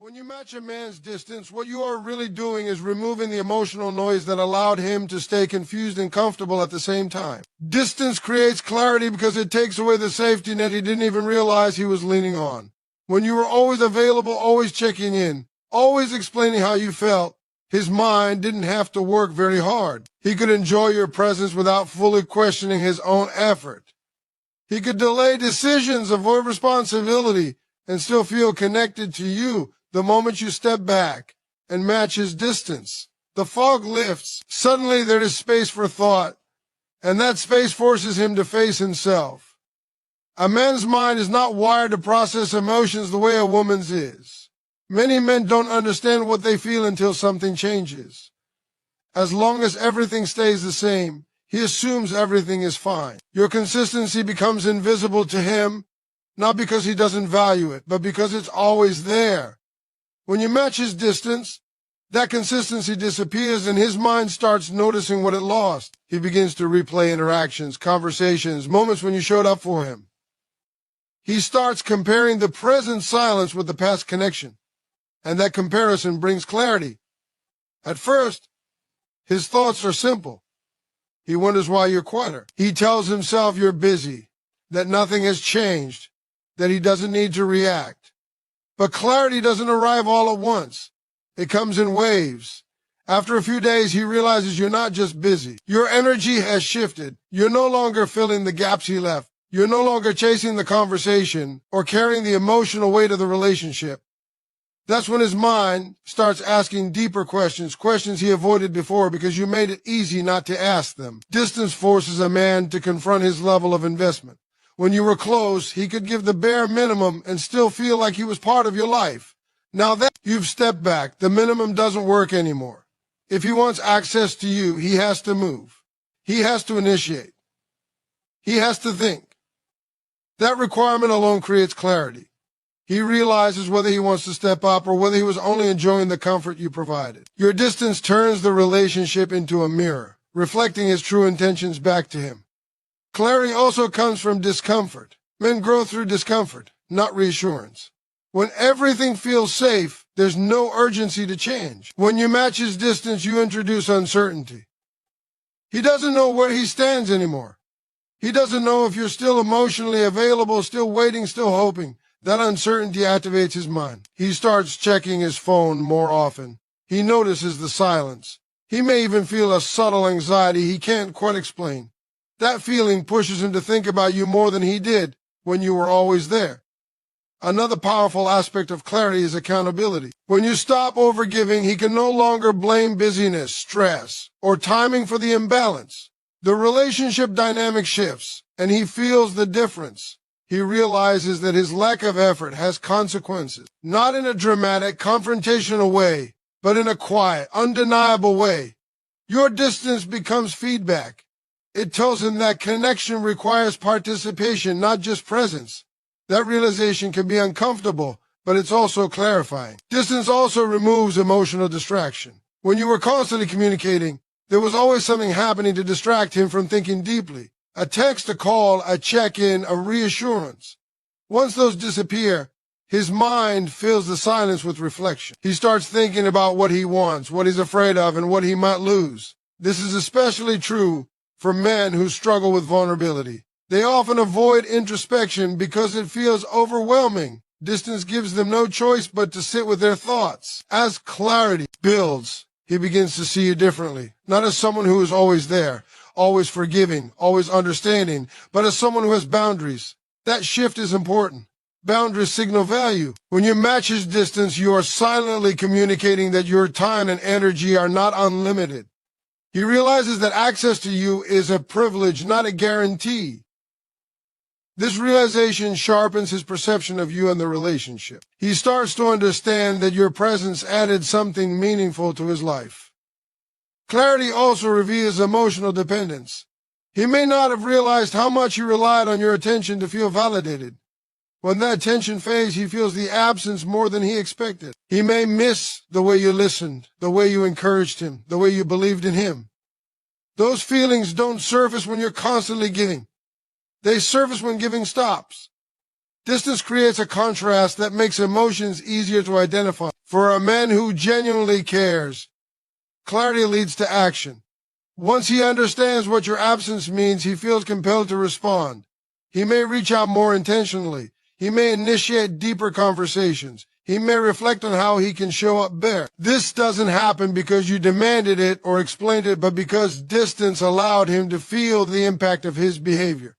When you match a man's distance, what you are really doing is removing the emotional noise that allowed him to stay confused and comfortable at the same time. Distance creates clarity because it takes away the safety net he didn't even realize he was leaning on. When you were always available, always checking in, always explaining how you felt, his mind didn't have to work very hard. He could enjoy your presence without fully questioning his own effort. He could delay decisions, avoid responsibility, and still feel connected to you the moment you step back and match his distance. The fog lifts. Suddenly there is space for thought, and that space forces him to face himself. A man's mind is not wired to process emotions the way a woman's is. Many men don't understand what they feel until something changes. As long as everything stays the same, he assumes everything is fine. Your consistency becomes invisible to him, not because he doesn't value it, but because it's always there. When you match his distance, that consistency disappears and his mind starts noticing what it lost. He begins to replay interactions, conversations, moments when you showed up for him. He starts comparing the present silence with the past connection, and that comparison brings clarity. At first, his thoughts are simple. He wonders why you're quieter. He tells himself you're busy, that nothing has changed, that he doesn't need to react. But clarity doesn't arrive all at once. It comes in waves. After a few days, he realizes you're not just busy. Your energy has shifted. You're no longer filling the gaps he left. You're no longer chasing the conversation or carrying the emotional weight of the relationship. That's when his mind starts asking deeper questions, questions he avoided before because you made it easy not to ask them. Distance forces a man to confront his level of investment. When you were close, he could give the bare minimum and still feel like he was part of your life. Now that you've stepped back, the minimum doesn't work anymore. If he wants access to you, he has to move. He has to initiate. He has to think. That requirement alone creates clarity. He realizes whether he wants to step up or whether he was only enjoying the comfort you provided. Your distance turns the relationship into a mirror, reflecting his true intentions back to him. Clarity also comes from discomfort. Men grow through discomfort, not reassurance. When everything feels safe, there's no urgency to change. When you match his distance, you introduce uncertainty. He doesn't know where he stands anymore. He doesn't know if you're still emotionally available, still waiting, still hoping. That uncertainty activates his mind. He starts checking his phone more often. He notices the silence. He may even feel a subtle anxiety he can't quite explain. That feeling pushes him to think about you more than he did when you were always there. Another powerful aspect of clarity is accountability. When you stop overgiving, he can no longer blame busyness, stress, or timing for the imbalance. The relationship dynamic shifts, and he feels the difference. He realizes that his lack of effort has consequences, not in a dramatic, confrontational way, but in a quiet, undeniable way. Your distance becomes feedback. It tells him that connection requires participation, not just presence. That realization can be uncomfortable, but it's also clarifying. Distance also removes emotional distraction. When you were constantly communicating, there was always something happening to distract him from thinking deeply. A text, a call, a check-in, a reassurance. Once those disappear, his mind fills the silence with reflection. He starts thinking about what he wants, what he's afraid of, and what he might lose. This is especially true for men who struggle with vulnerability. They often avoid introspection because it feels overwhelming. Distance gives them no choice but to sit with their thoughts. As clarity builds, he begins to see you differently, not as someone who is always there, always forgiving, always understanding, but as someone who has boundaries. That shift is important. Boundaries signal value. When you match his distance, you are silently communicating that your time and energy are not unlimited. He realizes that access to you is a privilege, not a guarantee. This realization sharpens his perception of you and the relationship. He starts to understand that your presence added something meaningful to his life. Clarity also reveals emotional dependence. He may not have realized how much you relied on your attention to feel validated. When that attention fades, he feels the absence more than he expected. He may miss the way you listened, the way you encouraged him, the way you believed in him. Those feelings don't surface when you're constantly giving. They surface when giving stops. Distance creates a contrast that makes emotions easier to identify. For a man who genuinely cares, clarity leads to action. Once he understands what your absence means, he feels compelled to respond. He may reach out more intentionally. He may initiate deeper conversations. He may reflect on how he can show up better. This doesn't happen because you demanded it or explained it, but because distance allowed him to feel the impact of his behavior.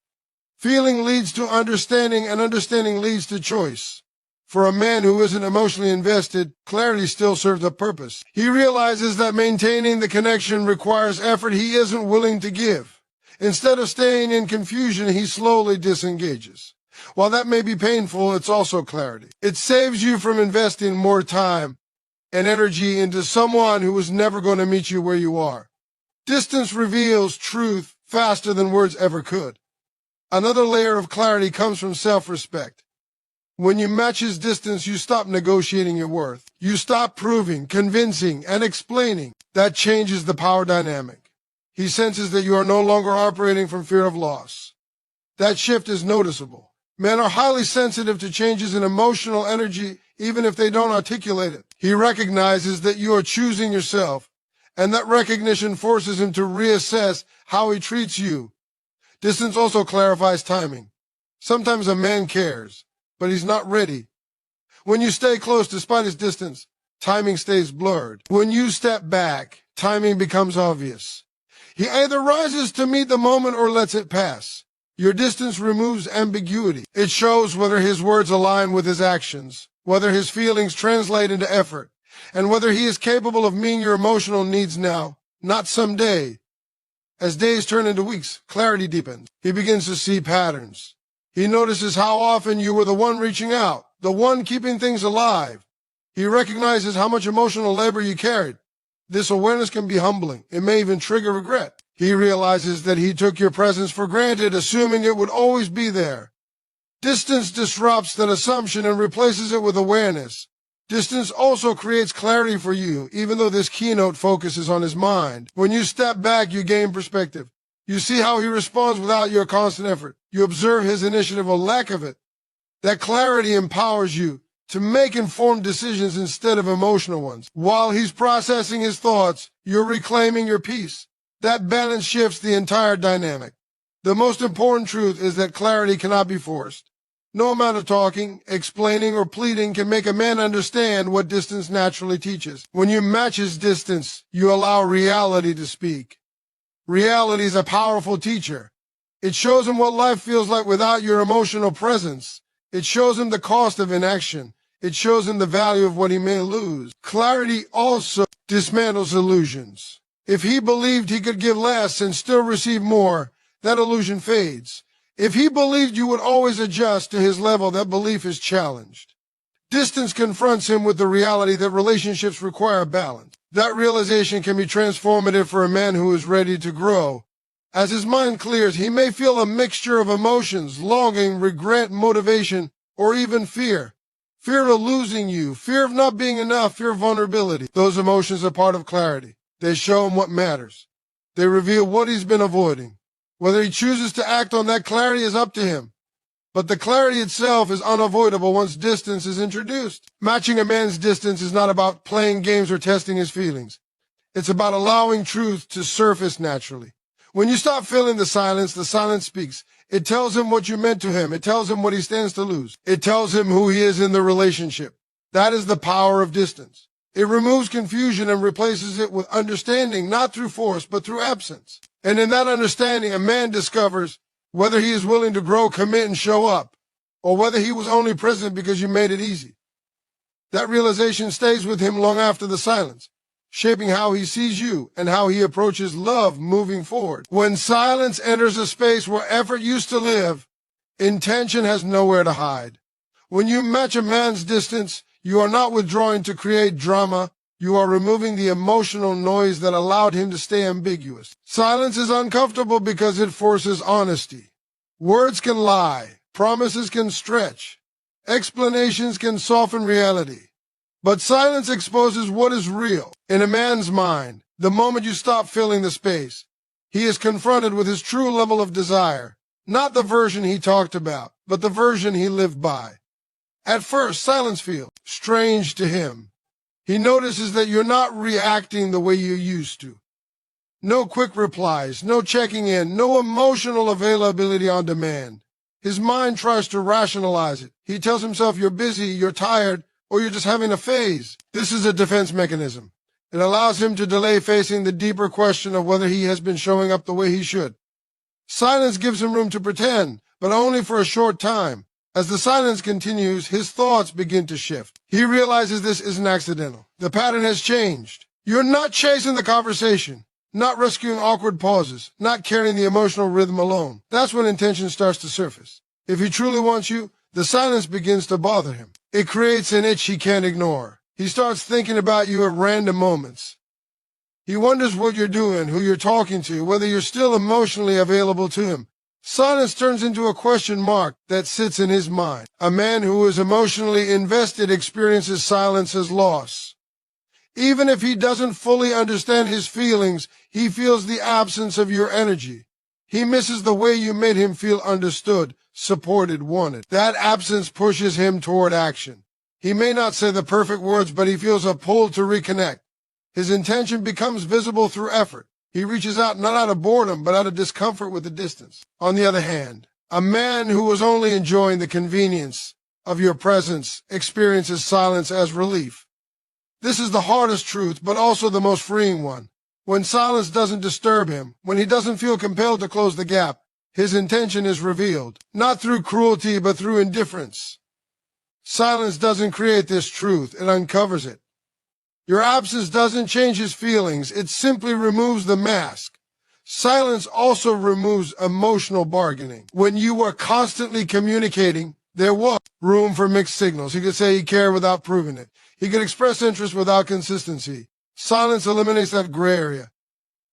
Feeling leads to understanding, and understanding leads to choice. For a man who isn't emotionally invested, clarity still serves a purpose. He realizes that maintaining the connection requires effort he isn't willing to give. Instead of staying in confusion, he slowly disengages. While that may be painful, it's also clarity. It saves you from investing more time and energy into someone who is never going to meet you where you are. Distance reveals truth faster than words ever could. Another layer of clarity comes from self-respect. When you match his distance, you stop negotiating your worth. You stop proving, convincing, and explaining. That changes the power dynamic. He senses that you are no longer operating from fear of loss. That shift is noticeable. Men are highly sensitive to changes in emotional energy, even if they don't articulate it. He recognizes that you are choosing yourself, and that recognition forces him to reassess how he treats you. Distance also clarifies timing. Sometimes a man cares, but he's not ready. When you stay close despite his distance, timing stays blurred. When you step back, timing becomes obvious. He either rises to meet the moment or lets it pass. Your distance removes ambiguity. It shows whether his words align with his actions, whether his feelings translate into effort, and whether he is capable of meeting your emotional needs now, not someday. As days turn into weeks, clarity deepens. He begins to see patterns. He notices how often you were the one reaching out, the one keeping things alive. He recognizes how much emotional labor you carried. This awareness can be humbling. It may even trigger regret. He realizes that he took your presence for granted, assuming it would always be there. Distance disrupts that assumption and replaces it with awareness. Distance also creates clarity for you, even though this keynote focuses on his mind. When you step back, you gain perspective. You see how he responds without your constant effort. You observe his initiative or lack of it. That clarity empowers you to make informed decisions instead of emotional ones. While he's processing his thoughts, you're reclaiming your peace. That balance shifts the entire dynamic. The most important truth is that clarity cannot be forced. No amount of talking, explaining, or pleading can make a man understand what distance naturally teaches. When you match his distance, you allow reality to speak. Reality is a powerful teacher. It shows him what life feels like without your emotional presence. It shows him the cost of inaction. It shows him the value of what he may lose. Clarity also dismantles illusions. If he believed he could give less and still receive more, that illusion fades. If he believed you would always adjust to his level, that belief is challenged. Distance confronts him with the reality that relationships require balance. That realization can be transformative for a man who is ready to grow. As his mind clears, he may feel a mixture of emotions, longing, regret, motivation, or even fear. Fear of losing you, fear of not being enough, fear of vulnerability. Those emotions are part of clarity. They show him what matters. They reveal what he's been avoiding. Whether he chooses to act on that clarity is up to him. But the clarity itself is unavoidable once distance is introduced. Matching a man's distance is not about playing games or testing his feelings. It's about allowing truth to surface naturally. When you stop filling the silence speaks. It tells him what you meant to him. It tells him what he stands to lose. It tells him who he is in the relationship. That is the power of distance. It removes confusion and replaces it with understanding, not through force, but through absence. And in that understanding, a man discovers whether he is willing to grow, commit, and show up, or whether he was only present because you made it easy. That realization stays with him long after the silence, shaping how he sees you and how he approaches love moving forward. When silence enters a space where effort used to live, intention has nowhere to hide. When you match a man's distance, you are not withdrawing to create drama. You are removing the emotional noise that allowed him to stay ambiguous. Silence is uncomfortable because it forces honesty. Words can lie. Promises can stretch. Explanations can soften reality. But silence exposes what is real. In a man's mind, the moment you stop filling the space, he is confronted with his true level of desire. Not the version he talked about, but the version he lived by. At first, silence feels strange to him. He notices that you're not reacting the way you used to. No quick replies, no checking in, no emotional availability on demand. His mind tries to rationalize it. He tells himself you're busy, you're tired, or you're just having a phase. This is a defense mechanism. It allows him to delay facing the deeper question of whether he has been showing up the way he should. Silence gives him room to pretend, but only for a short time. As the silence continues, his thoughts begin to shift. He realizes this isn't accidental. The pattern has changed. You're not chasing the conversation, not rescuing awkward pauses, not carrying the emotional rhythm alone. That's when intention starts to surface. If he truly wants you, the silence begins to bother him. It creates an itch he can't ignore. He starts thinking about you at random moments. He wonders what you're doing, who you're talking to, whether you're still emotionally available to him. Silence turns into a question mark that sits in his mind. A man who is emotionally invested experiences silence as loss. Even if he doesn't fully understand his feelings, he feels the absence of your energy. He misses the way you made him feel understood, supported, wanted. That absence pushes him toward action. He may not say the perfect words, but he feels a pull to reconnect. His intention becomes visible through effort. He reaches out not out of boredom, but out of discomfort with the distance. On the other hand, a man who was only enjoying the convenience of your presence experiences silence as relief. This is the hardest truth, but also the most freeing one. When silence doesn't disturb him, when he doesn't feel compelled to close the gap, his intention is revealed, not through cruelty, but through indifference. Silence doesn't create this truth, it uncovers it. Your absence doesn't change his feelings, it simply removes the mask. Silence also removes emotional bargaining. When you were constantly communicating, there was room for mixed signals. He could say he cared without proving it. He could express interest without consistency. Silence eliminates that gray area.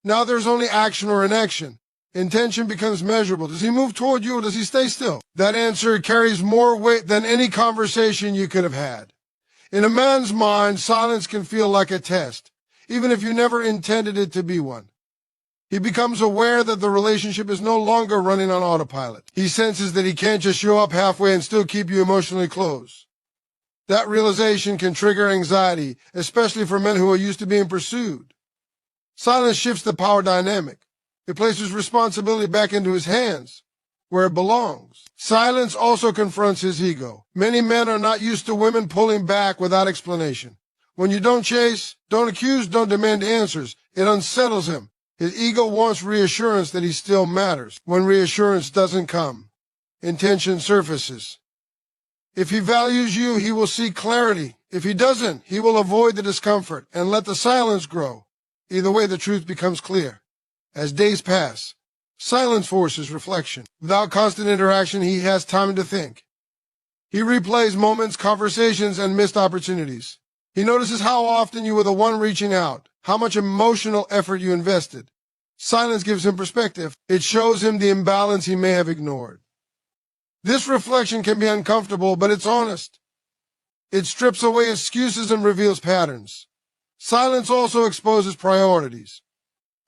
Now there's only action or inaction. Intention becomes measurable. Does he move toward you or does he stay still? That answer carries more weight than any conversation you could have had. In a man's mind, silence can feel like a test, even if you never intended it to be one. He becomes aware that the relationship is no longer running on autopilot. He senses that he can't just show up halfway and still keep you emotionally close. That realization can trigger anxiety, especially for men who are used to being pursued. Silence shifts the power dynamic. It places responsibility back into his hands, where it belongs. Silence also confronts his ego. Many men are not used to women pulling back without explanation. When you don't chase, don't accuse, don't demand answers, it unsettles him. His ego wants reassurance that he still matters. When reassurance doesn't come, intention surfaces. If he values you, he will seek clarity. If he doesn't, he will avoid the discomfort and let the silence grow. Either way, the truth becomes clear. As days pass, silence forces reflection. Without constant interaction, he has time to think. He replays moments, conversations, and missed opportunities. He notices how often you were the one reaching out, how much emotional effort you invested. Silence gives him perspective. It shows him the imbalance he may have ignored. This reflection can be uncomfortable, but it's honest. It strips away excuses and reveals patterns. Silence also exposes priorities.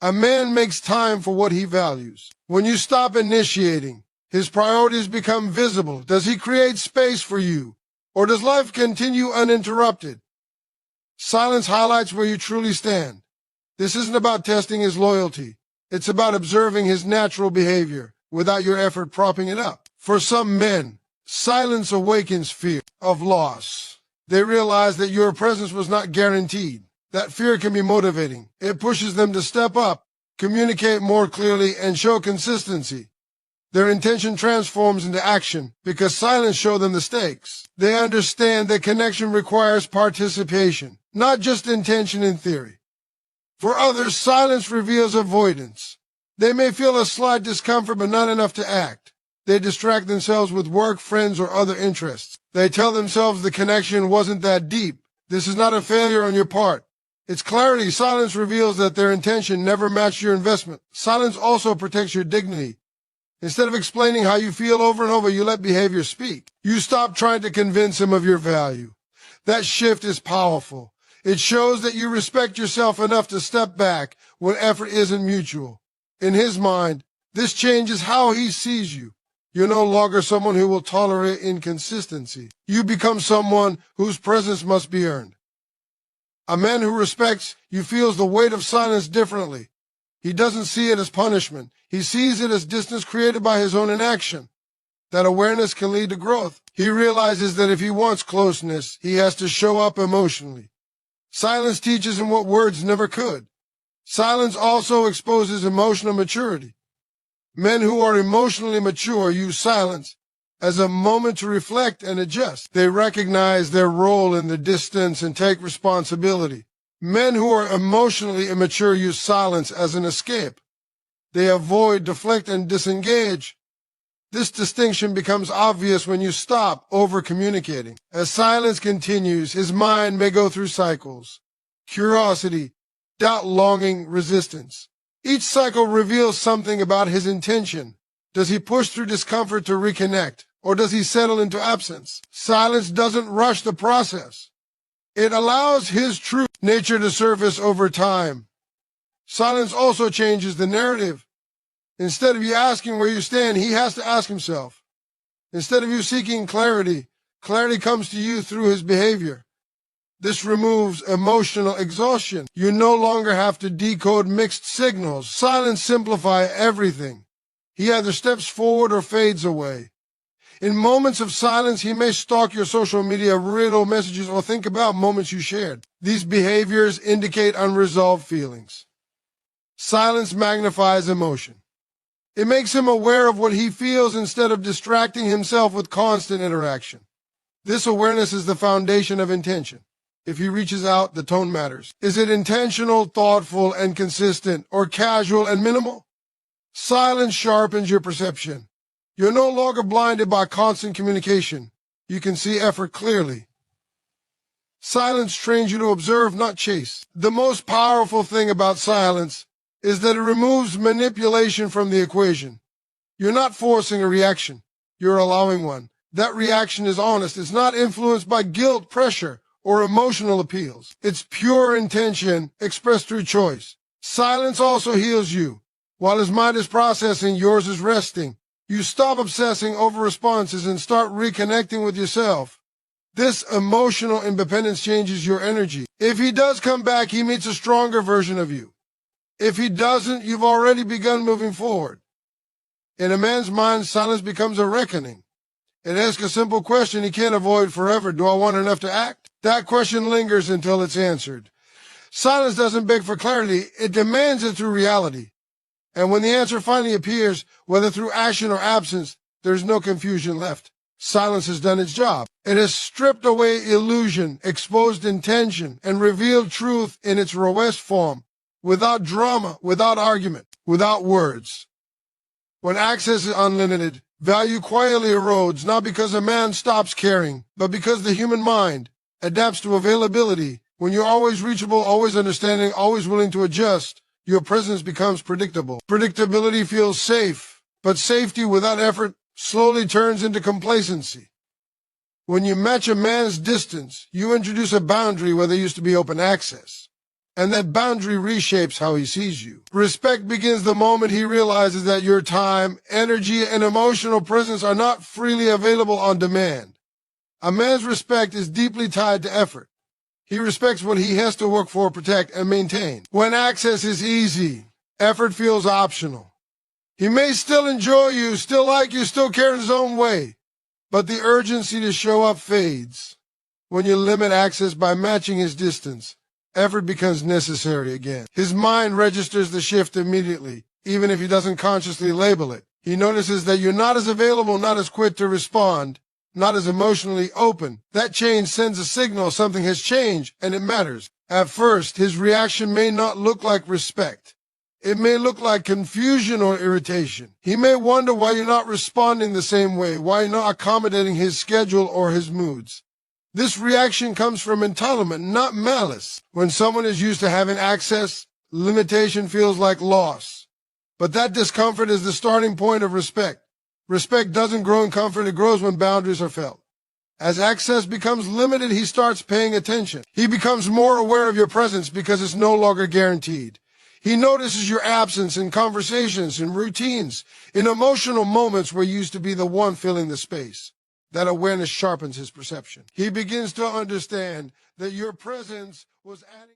A man makes time for what he values. When you stop initiating, his priorities become visible. Does he create space for you? Or does life continue uninterrupted? Silence highlights where you truly stand. This isn't about testing his loyalty. It's about observing his natural behavior without your effort propping it up. For some men, silence awakens fear of loss. They realize that your presence was not guaranteed. That fear can be motivating. It pushes them to step up, communicate more clearly, and show consistency. Their intention transforms into action because silence shows them the stakes. They understand that connection requires participation, not just intention in theory. For others, silence reveals avoidance. They may feel a slight discomfort, but not enough to act. They distract themselves with work, friends, or other interests. They tell themselves the connection wasn't that deep. This is not a failure on your part. It's clarity. Silence reveals that their intention never matched your investment. Silence also protects your dignity. Instead of explaining how you feel over and over, you let behavior speak. You stop trying to convince him of your value. That shift is powerful. It shows that you respect yourself enough to step back when effort isn't mutual. In his mind, this changes how he sees you. You're no longer someone who will tolerate inconsistency. You become someone whose presence must be earned. A man who respects you feels the weight of silence differently. He doesn't see it as punishment. He sees it as distance created by his own inaction. That awareness can lead to growth. He realizes that if he wants closeness, he has to show up emotionally. Silence teaches him what words never could. Silence also exposes emotional maturity. Men who are emotionally mature use silence as a moment to reflect and adjust. They recognize their role in the distance and take responsibility. Men who are emotionally immature use silence as an escape. They avoid, deflect, and disengage. This distinction becomes obvious when you stop over-communicating. As silence continues, his mind may go through cycles. Curiosity, doubt, longing, resistance. Each cycle reveals something about his intention. Does he push through discomfort to reconnect, or does he settle into absence? Silence doesn't rush the process. It allows his true nature to surface over time. Silence also changes the narrative. Instead of you asking where you stand, he has to ask himself. Instead of you seeking clarity, clarity comes to you through his behavior. This removes emotional exhaustion. You no longer have to decode mixed signals. Silence simplifies everything. He either steps forward or fades away. In moments of silence, he may stalk your social media, riddle messages, or think about moments you shared. These behaviors indicate unresolved feelings. Silence magnifies emotion. It makes him aware of what he feels instead of distracting himself with constant interaction. This awareness is the foundation of intention. If he reaches out, the tone matters. Is it intentional, thoughtful, and consistent, or casual and minimal? Silence sharpens your perception. You're no longer blinded by constant communication. You can see effort clearly. Silence trains you to observe, not chase. The most powerful thing about silence is that it removes manipulation from the equation. You're not forcing a reaction. You're allowing one. That reaction is honest. It's not influenced by guilt, pressure, or emotional appeals. It's pure intention expressed through choice. Silence also heals you. While his mind is processing, yours is resting. You stop obsessing over responses and start reconnecting with yourself. This emotional independence changes your energy. If he does come back, he meets a stronger version of you. If he doesn't, you've already begun moving forward. In a man's mind, silence becomes a reckoning. It asks a simple question he can't avoid forever. Do I want enough to act? That question lingers until it's answered. Silence doesn't beg for clarity. It demands it through reality. And when the answer finally appears, whether through action or absence, there's no confusion left. Silence has done its job. It has stripped away illusion, exposed intention, and revealed truth in its rawest form, without drama, without argument, without words. When access is unlimited, value quietly erodes, not because a man stops caring, but because the human mind adapts to availability. When you're always reachable, always understanding, always willing to adjust, your presence becomes predictable. Predictability feels safe, but safety without effort slowly turns into complacency. When you match a man's distance, you introduce a boundary where there used to be open access. And that boundary reshapes how he sees you. Respect begins the moment he realizes that your time, energy, and emotional presence are not freely available on demand. A man's respect is deeply tied to effort. He respects what he has to work for, protect, and maintain. When access is easy, effort feels optional. He may still enjoy you, still like you, still care in his own way, but the urgency to show up fades. When you limit access by matching his distance, effort becomes necessary again. His mind registers the shift immediately, even if he doesn't consciously label it. He notices that you're not as available, not as quick to respond, not as emotionally open. That change sends a signal something has changed, and it matters. At first, his reaction may not look like respect. It may look like confusion or irritation. He may wonder why you're not responding the same way, why you're not accommodating his schedule or his moods. This reaction comes from entitlement, not malice. When someone is used to having access, limitation feels like loss. But that discomfort is the starting point of respect. Respect doesn't grow in comfort, it grows when boundaries are felt. As access becomes limited, he starts paying attention. He becomes more aware of your presence because it's no longer guaranteed. He notices your absence in conversations, in routines, in emotional moments where you used to be the one filling the space. That awareness sharpens his perception. He begins to understand that your presence was adding